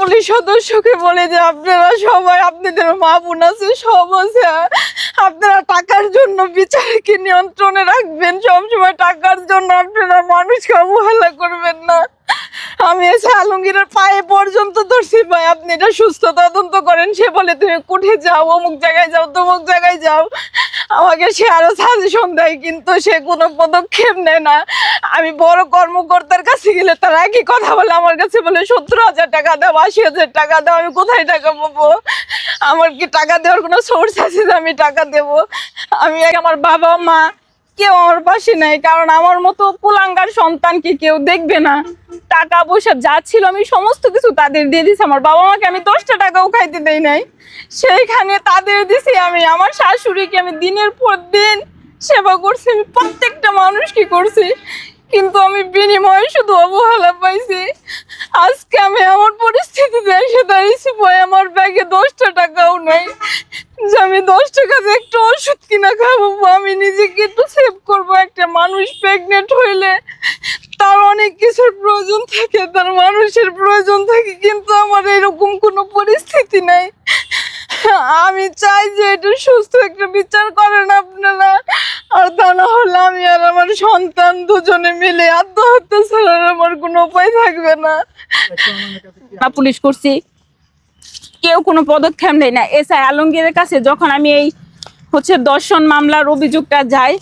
Police সদস্যকে বলে যে আপনারা সবাই আপনাদের মা বোন আছে, সব আছে, আপনারা টাকার জন্য বিচারকে নিয়ন্ত্রণে রাখবেন, সবসময় টাকার জন্য আপনারা মানুষকে অবহেলা করবেন না। আমি এসে আলমগীরের পায়ে পর্যন্ত ধরছি, ভাই আপনি এটা সুস্থ তদন্ত করেন। সে বলে তুমি কোর্টে যাও, অমুক জায়গায় যাও, তমুক জায়গায় যাও, আমাকে সে আরো সাজেশন দেয়, কিন্তু সে কোনো পদক্ষেপ নেয় না। আমি বড় কর্মকর্তার কাছে গেলে তারা একই কথা বলে, আমার কাছে বলে 70,000 টাকা দাও, 80,000 টাকা দাও। আমি কোথায় টাকা পাবো? আমার কি টাকা দেওয়ার কোনো সোর্স আছে যে আমি টাকা দেবো? আমি আমার বাবা মা কেউ আমার পাশে নাই, কারণ আমার মতো কুলাঙ্গার সন্তানকে কেউ দেখবে না। টাকা পয়সা যা ছিল আমি সমস্ত কিছু তাদের দিয়ে দিছি। আমার বাবা মাকে আমি 10টা টাকাও খাইতে দেই নাই, সেইখানে তাদের দিছি। আমি আমার শাশুড়িকে আমি দিনের পর দিন সেবা করছি, আমি প্রত্যেকটা মানুষকে করছি, কিন্তু আমি বিনিময়ে শুধু অবহেলা পাইছি। আজকে আমি আমার পরিস্থিতিতে এসে দাঁড়িয়েছি, ভয় আমার ব্যাগে 10টা টাকাও নাই যে আমি 10 টাকা দিয়ে একটু ওষুধ কিনা খাবো, আমি নিজেকে একটু সেভ করবো। একটা মানুষ প্রেগনেন্ট হইলে তার অনেক কিছুর প্রয়োজন থাকে, তার মানুষের প্রয়োজন থাকে, কিন্তু আমার এরকম কোনো পরিস্থিতি নাই। আমি চাই যে এটা সুস্থ একটা বিচার করেন আপনারা, আর তা না হলে আমি আর আমার সন্তান দুজনে মিলে আত্মহত্যা ছাড়া আমার কোনো উপায় থাকবে না। পুলিশ করছি, কেউ কোনো পদক্ষেপ নেয় না। এসআই আলমগীরের কাছে যখন আমি এই ধর্ষণ মামলার অভিযোগটা যাই,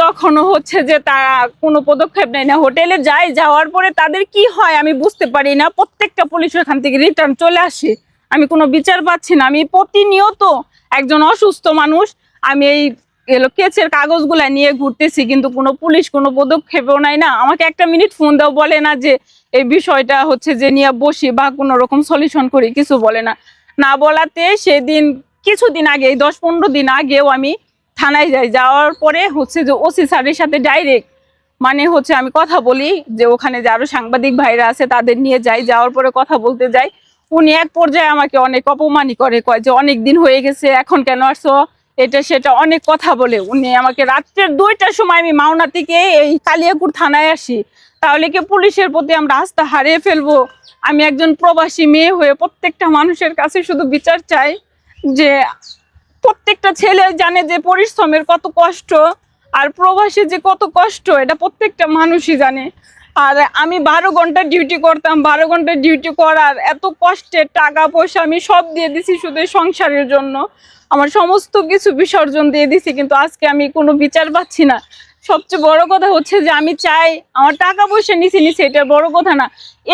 তখনও যে তারা কোনো পদক্ষেপ নেয় না। হোটেলে যাই, যাওয়ার পরে তাদের কি হয় আমি বুঝতে পারি না। প্রত্যেকটা পুলিশ ওখান থেকে রিটার্ন চলে আসে, আমি কোনো বিচার পাচ্ছি না। আমি প্রতিনিয়ত একজন অসুস্থ মানুষ, আমি এই কেসের কাগজগুলা নিয়ে ঘুরতেছি, কিন্তু কোনো পুলিশ কোনো পদক্ষেপও নেয় না। আমাকে একটা মিনিট ফোন দাও বলে না যে এই বিষয়টা যে নিয়ে বসি বা কোনো রকম সলিউশন করি, কিছু বলে না। না বলাতে সেদিন কিছুদিন আগে, 10-15 দিন আগেও আমি থানায় যাই। যাওয়ার পরে যে ওসি স্যারের সাথে ডাইরেক্ট আমি কথা বলি, যে ওখানে যে আরো সাংবাদিক ভাইরা আছে তাদের নিয়ে যাই। যাওয়ার পরে কথা বলতে যাই, উনি এক পর্যায়ে আমাকে অনেক অপমানই করে, কয় যে অনেক দিন হয়ে গেছে, এখন কেন আসছো, এটা সেটা অনেক কথা বলে। উনি আমাকে রাত্রের 2টার সময় আমি মাওনা থেকে এই কালিয়াকুর থানায় আসি, তাহলে কি পুলিশের প্রতি আমরা আস্থা হারিয়ে ফেলবো? আমি একজন প্রবাসী মেয়ে হয়ে প্রত্যেকটা মানুষের কাছে শুধু বিচার চাই, যে প্রত্যেকটা ছেলে জানে যে পরিশ্রমের কত কষ্ট, আর প্রবাসী যে কত কষ্ট, এটা প্রত্যেকটা মানুষই জানে। আর আমি 12 ঘন্টা ডিউটি করতাম, 12 ঘন্টা ডিউটি করার এত কষ্টের টাকা পয়সা আমি সব দিয়ে দিছি শুধু সংসারের জন্য, আমার সমস্ত কিছু বিসর্জন দিয়ে দিছি, কিন্তু আজকে আমি কোনো বিচার পাচ্ছি না। সবচেয়ে বড় কথা যে আমি চাই, আমার টাকা পয়সা নিছি এটা বড় কথা না,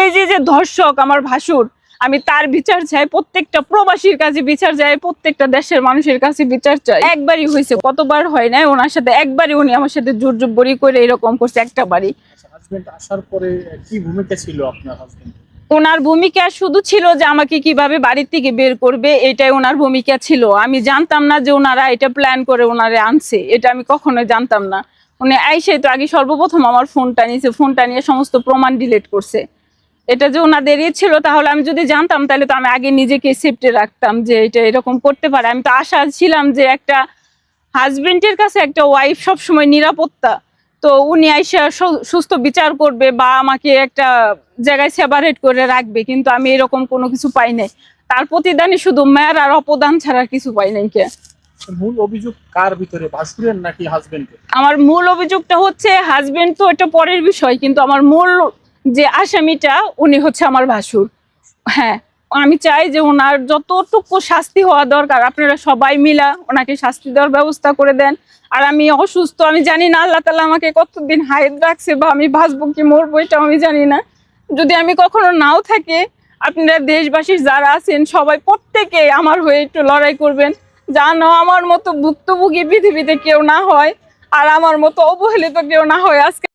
এই যে ধর্ষক আমার ভাসুর, আমি তার বিচার চাই। প্রত্যেকটা প্রবাসীর কাছে বিচার চাই, প্রত্যেকটা দেশের মানুষের কাছে বিচার চাই। একবারই হয়েছে, কতবার হয় না ওনার সাথে, একবারই উনি আমার সাথে জোর জবরি করে এরকম করছে, একটা বাড়ি। হাজবেন্ড আসার পরে কি ভূমিকা ছিল আপনার হাজবেন্ড? ওনার ভূমিকা শুধু ছিল যে আমাকে কিভাবে বাড়ি থেকে বের করবে, এটাই ওনার ভূমিকা ছিল। আমি জানতাম না যে ওনারা এটা প্ল্যান করে ওনারে আনছে, এটা আমি কখনোই জানতাম না। উনি আইসে তো আগে সর্বপ্রথম আমার ফোনটা নিয়েছে, ফোনটা নিয়ে সমস্ত প্রমাণ ডিলিট করছে। এটা যে ওনাদের ছিল, তাহলে আমি যদি জানতাম তাহলে তো আমি আগে নিজেকে সেফটি রাখতাম যে এটা এরকম করতে পারে। আমি তো আশা ছিলাম যে একটা হাজবেন্ডের কাছে একটা ওয়াইফ সবসময় নিরাপত্তা, তো উনি আইসা সুস্থ বিচার করবে বা আমাকে একটা জায়গায় সেপারেট করে রাখবে, কিন্তু আমি এরকম কোনো কিছু পাই নাই। তার প্রতিদানই শুধু মেয়ের আর অপদান ছাড়া কিছু পাই নাই। কে মূল অভিযোগ কার ভিতরে, ভাসুরের নাকি হাজবেন্ডের? আমার মূল অভিযোগটা হাজবেন্ড তো এটা পরের বিষয়, কিন্তু আমার মূল যে আসামিটা উনি আমার ভাসুর। হ্যাঁ, আমি চাই যে ওনার যতটুকু শাস্তি হওয়া দরকার আপনারা সবাই মিলা ওনাকে শাস্তি দেওয়ার ব্যবস্থা করে দেন। আর আমি অসুস্থ, আমি জানি না আল্লাহ তাআলা আমাকে কতদিন হায়াত রাখছে বা আমি বাঁচবো কি মরবো এটাও আমি জানি না। যদি আমি কখনো নাও থাকি, আপনারা দেশবাসী যারা আছেন সবাই প্রত্যেকে আমার হয়ে একটু লড়াই করবেন, যেন আমার মতো ভুক্তভোগী পৃথিবীতে কেউ না হয়, আর আমার মতো অবহেলিত কেউ না হয়। আজকে